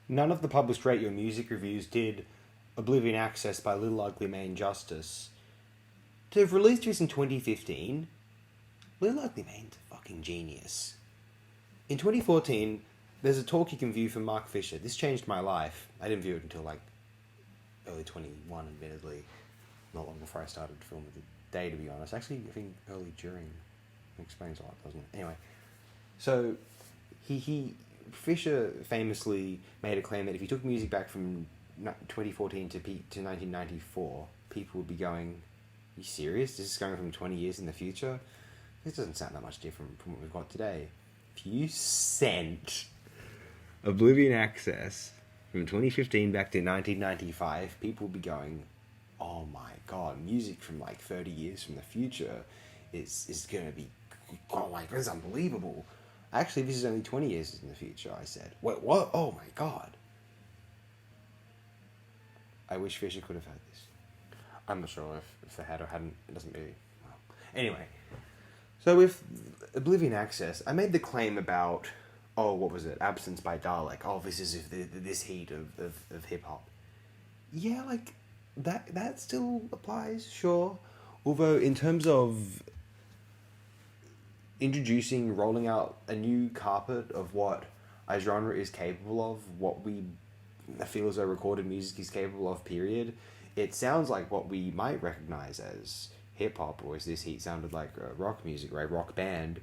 None of the published Rate Your Music reviews did Oblivion Access by Little Ugly Mane justice. To have released this in 2015, Little Ugly Mane's a fucking genius. In 2014, there's a talk you can view from Mark Fisher. This changed my life. I didn't view it until early 21, admittedly. Not long before I started filming the day, to be honest. Actually, I think early during. It explains a lot, doesn't it? Anyway, so Fisher famously made a claim that if you took music back from 2014 to 1994, people would be going, "Are you serious? This is going from 20 years in the future? This doesn't sound that much different from what we've got today." If you sent Oblivion Access from 2015 back to 1995, people would be going, "Oh my god, music from 30 years from the future is going to be, oh my god, this is unbelievable." Actually, this is only 20 years in the future, I said. Wait, what? Oh my god. I wish Fisher could have had this. I'm not sure if they had or hadn't. It doesn't really... Well. Anyway. So with Oblivion Access, I made the claim about, what was it? Absence by Dalek. Oh, this is this heat of hip-hop. Yeah, that still applies, sure. Although, in terms of introducing, rolling out a new carpet of what a genre is capable of, what we feel as though recorded music is capable of, period, it sounds like what we might recognize as hip-hop, or as this heat sounded like rock music, right? Rock band.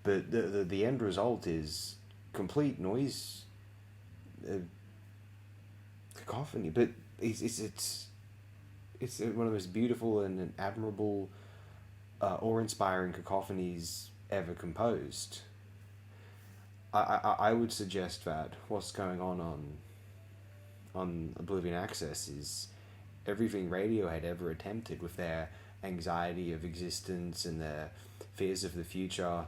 But the end result is complete noise, cacophony. But it's one of the most beautiful and admirable, awe-inspiring cacophonies ever composed. I would suggest that what's going on Oblivion Access is everything Radiohead ever attempted with their anxiety of existence and their fears of the future.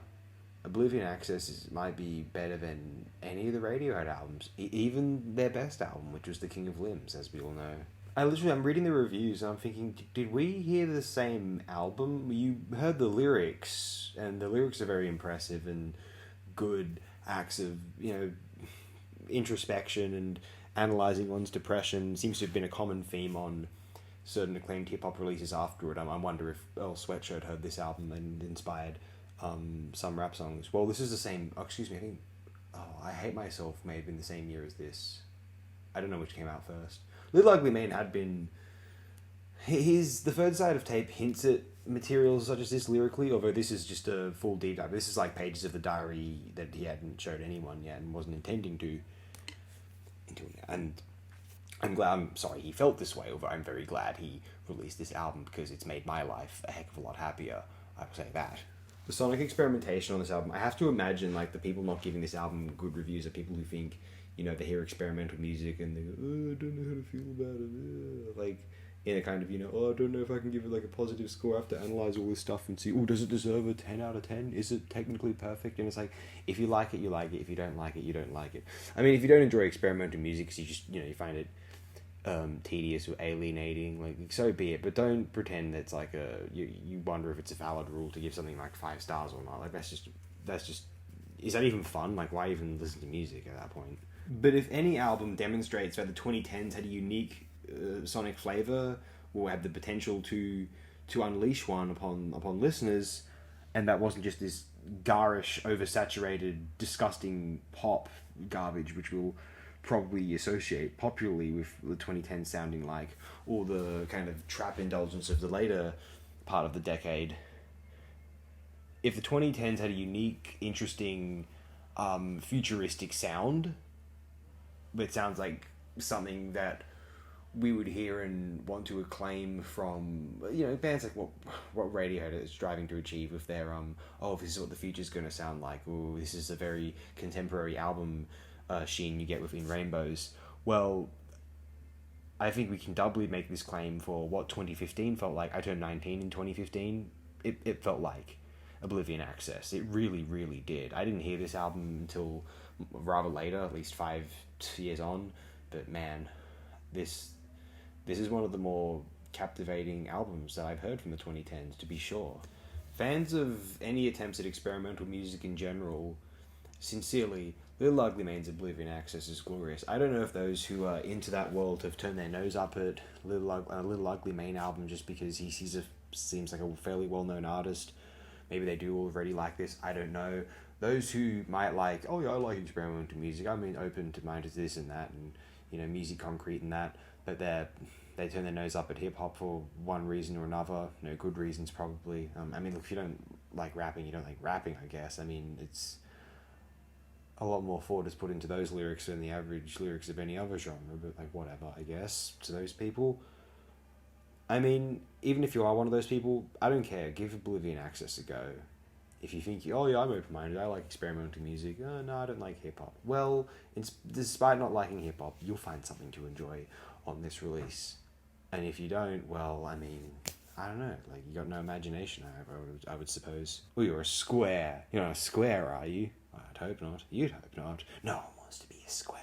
Oblivion Access might be better than any of the Radiohead albums, even their best album, which was The King of Limbs, as we all know. I'm reading the reviews and I'm thinking, did we hear the same album? You heard the lyrics, and the lyrics are very impressive and good acts of, introspection and analysing one's depression. Seems to have been a common theme on certain acclaimed hip-hop releases afterward. I wonder if Earl Sweatshirt heard this album and inspired some rap songs. Well, this is the same... Oh, excuse me, I think... I Hate Myself may have been the same year as this. I don't know which came out first. Little Ugly Mane had been... The third side of tape hints at materials such as this lyrically, although this is just a full deep dive. This is like pages of the diary that he hadn't showed anyone yet and wasn't intending to. And I'm sorry he felt this way, although I'm very glad he released this album because it's made my life a heck of a lot happier. I will say that. The sonic experimentation on this album, I have to imagine the people not giving this album good reviews are people who think, they hear experimental music and they go, "Oh, I don't know how to feel about it." In a kind of, I don't know if I can give it a positive score. I have to analyse all this stuff and see, does it deserve a 10 out of 10? Is it technically perfect? And it's if you like it, you like it. If you don't like it, you don't like it. I mean, if you don't enjoy experimental music because you just, you find it tedious or alienating, so be it. But don't pretend that's you wonder if it's a valid rule to give something 5 stars or not. That's just, is that even fun? Why even listen to music at that point? But if any album demonstrates that the 2010s had a unique sonic flavor or had the potential to unleash one upon listeners, and that wasn't just this garish, oversaturated, disgusting pop garbage which we'll probably associate popularly with the 2010s sounding like, or the kind of trap indulgence of the later part of the decade. If the 2010s had a unique, interesting, futuristic sound, that sounds like something that we would hear and want to acclaim from, bands like what Radiohead is striving to achieve with their, this is what the future's going to sound like, or this is a very contemporary album sheen you get within Rainbows. Well, I think we can doubly make this claim for what 2015 felt like. I turned 19 in 2015. It felt like Oblivion Access. It really, really did. I didn't hear this album until rather later, at least 5 years on, but man, this is one of the more captivating albums that I've heard from the 2010s, to be sure. Fans of any attempts at experimental music in general, sincerely, Little Ugly Mane's Oblivion Access is glorious. I don't know if those who are into that world have turned their nose up at Little Ugly Mane album just because he seems like a fairly well-known artist. Maybe they do already like this. I don't know. Those who might like, oh yeah, I like experimental music. I mean, open to mind to this and that, and music concrete and that. But they turn their nose up at hip hop for one reason or another. No good reasons probably. I mean, look, if you don't like rapping, you don't like rapping. I guess. I mean, it's a lot more thought is put into those lyrics than the average lyrics of any other genre. But like, whatever. I guess to those people. I mean, even if you are one of those people, I don't care. Give Oblivion Access a go. If you think, oh yeah, I'm open-minded, I like experimental music. Oh, no, I don't like hip-hop. Well, despite not liking hip-hop, you'll find something to enjoy on this release. And if you don't, well, I mean, I don't know. Like, you got no imagination, I would suppose. Well, you're a square. You're not a square, are you? I'd hope not. You'd hope not. No one wants to be a square.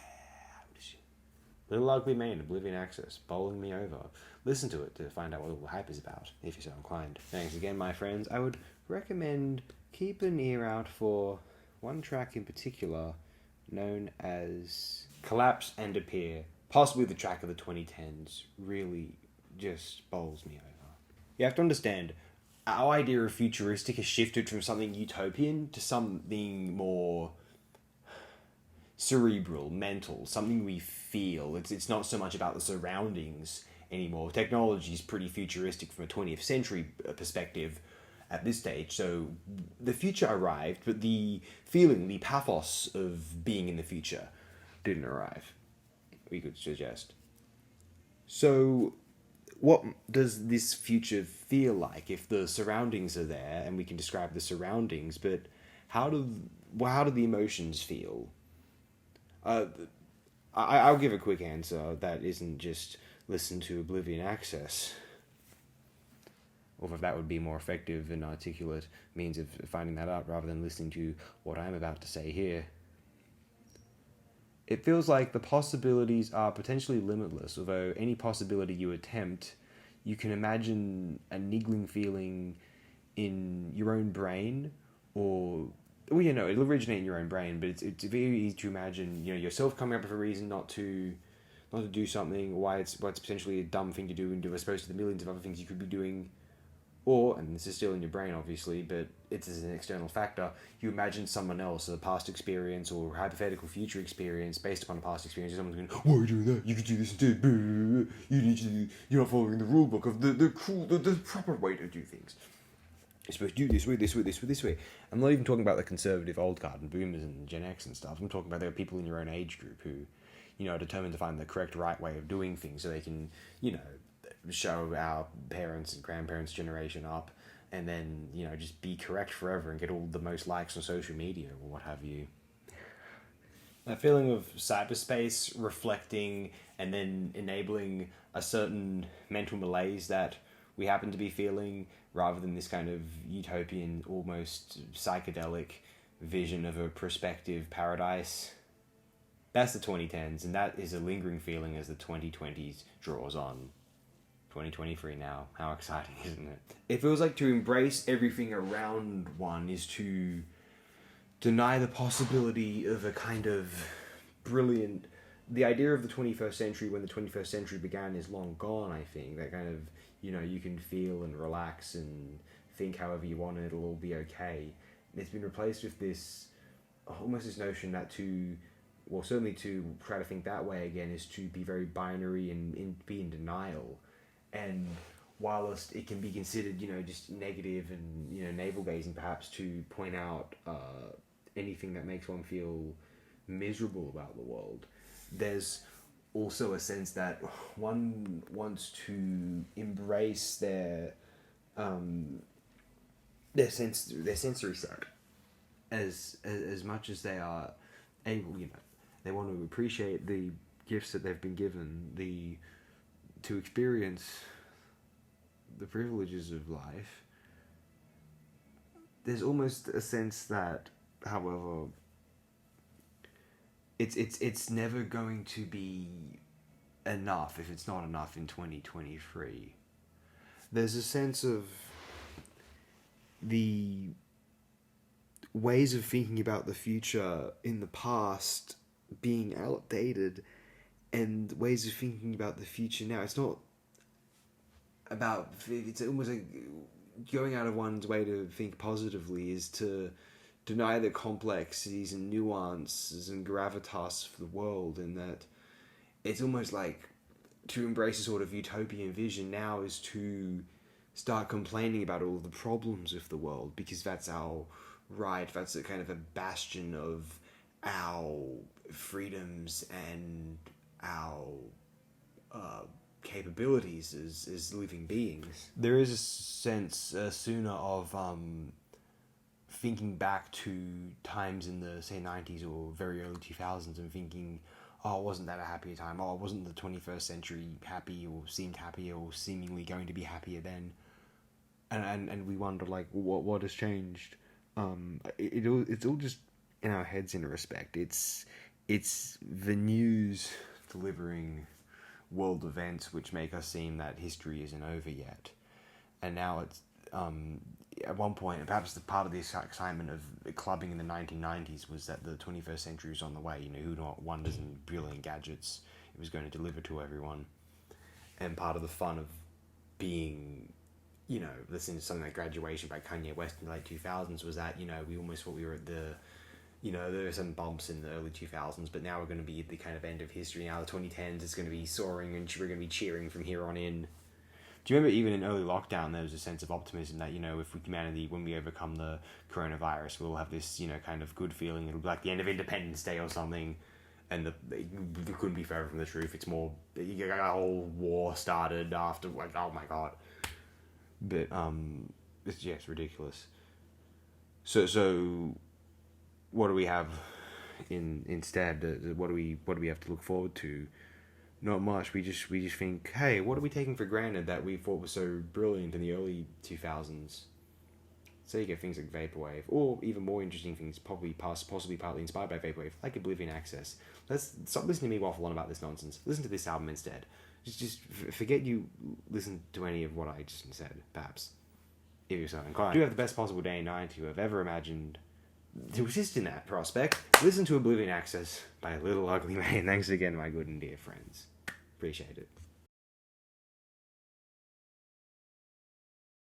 Little Ugly Mane, Oblivion Access, bowling me over. Listen to it to find out what all the hype is about, if you're so inclined. Thanks again, my friends. I would recommend keep an ear out for one track in particular known as Collapse and Appear. Possibly the track of the 2010s. Really just bowls me over. You have to understand, our idea of futuristic has shifted from something utopian to something more cerebral, mental, something we feel. It's not so much about the surroundings anymore. Technology is pretty futuristic from a 20th century perspective at this stage, so the future arrived, but the feeling, the pathos of being in the future didn't arrive, we could suggest. So what does this future feel like if the surroundings are there, and we can describe the surroundings, but how do the emotions feel? I'll give a quick answer that isn't just listen to Oblivion Access. Although that would be a more effective and articulate means of finding that out rather than listening to what I'm about to say here. It feels like the possibilities are potentially limitless, although any possibility you attempt, you can imagine a niggling feeling in your own brain, or well, it'll originate in your own brain, but it's very easy to imagine, yourself coming up with a reason not to do something, why it's potentially a dumb thing to do, and as opposed to the millions of other things you could be doing. Or, and this is still in your brain obviously, but it's as an external factor, you imagine someone else, a past experience or hypothetical future experience based upon a past experience. Someone's going, why are you doing that? You could do this instead. You're not following the rule book of the proper way to do things. You're supposed to do this way. I'm not even talking about the conservative old guard and boomers and Gen X and stuff. I'm talking about there are people in your own age group who, are determined to find the correct right way of doing things so they can, show our parents and grandparents' generation up and then, just be correct forever and get all the most likes on social media or what have you. That feeling of cyberspace reflecting and then enabling a certain mental malaise that we happen to be feeling rather than this kind of utopian, almost psychedelic vision of a prospective paradise. That's the 2010s, and that is a lingering feeling as the 2020s draws on. 2023 now. How exciting, isn't it? It feels like to embrace everything around one is to deny the possibility of a kind of brilliant... The idea of the 21st century, when the 21st century began, is long gone, I think. That kind of, you can feel and relax and think however you want and it'll all be okay. And it's been replaced with this, almost this notion that certainly to try to think that way again is to be very binary and be in denial. And whilst it can be considered, just negative and, navel-gazing perhaps to point out anything that makes one feel miserable about the world, there's also a sense that one wants to embrace their sensory set as much as they are able. They want to appreciate the gifts that they've been given, to experience the privileges of life. There's almost a sense that, however, it's never going to be enough if it's not enough in 2023. There's a sense of ways of thinking about the future in the past being outdated, and ways of thinking about the future now. It's not about, it's almost like going out of one's way to think positively is to deny the complexities and nuances and gravitas of the world, and that it's almost like to embrace a sort of utopian vision now is to start complaining about all the problems of the world, because that's our right, that's a kind of a bastion of our freedoms and our capabilities as living beings. There is a sense sooner of thinking back to times in the, say, 90s or very early 2000s and thinking, oh, wasn't that a happier time? Oh, wasn't the 21st century happy, or seemed happier, or seemingly going to be happier then? And we wonder, like, what has changed? It's all just in our heads in a respect. It's the news delivering world events which make us seem that history isn't over yet. And now it's, at one point, and perhaps the part of the excitement of clubbing in the 1990s was that the 21st century was on the way. You know, who not wonders and brilliant gadgets it was going to deliver to everyone. And part of the fun of being, you know, listening to something like Graduation by Kanye West in the late 2000s was that, you know, we almost thought we were at the, you know, there were some bumps in the early 2000s, but now we're going to be at the kind of end of history. Now the 2010s is going to be soaring, and we're going to be cheering from here on in. Do you remember even in early lockdown there was a sense of optimism that, you know, if humanity, when we overcome the coronavirus, we'll have this, you know, kind of good feeling. It'll be like the end of Independence Day or something, and it couldn't be further from the truth. It's more, a whole war started after, like, oh my god. But it's ridiculous. So what do we have instead? What do we have to look forward to? Not much. We just think, hey, what are we taking for granted that we thought was so brilliant in the early 2000s? So you get things like Vaporwave, or even more interesting things, possibly partly inspired by Vaporwave, like Oblivion Access. Let's stop listening to me waffle on about this nonsense. Listen to this album instead. Just forget you listen to any of what I just said, perhaps. If you're so inclined. You have the best possible day and night you have ever imagined. To assist in that prospect, listen to Oblivion Access by Little Ugly Man. Thanks again, my good and dear friends. Appreciate it.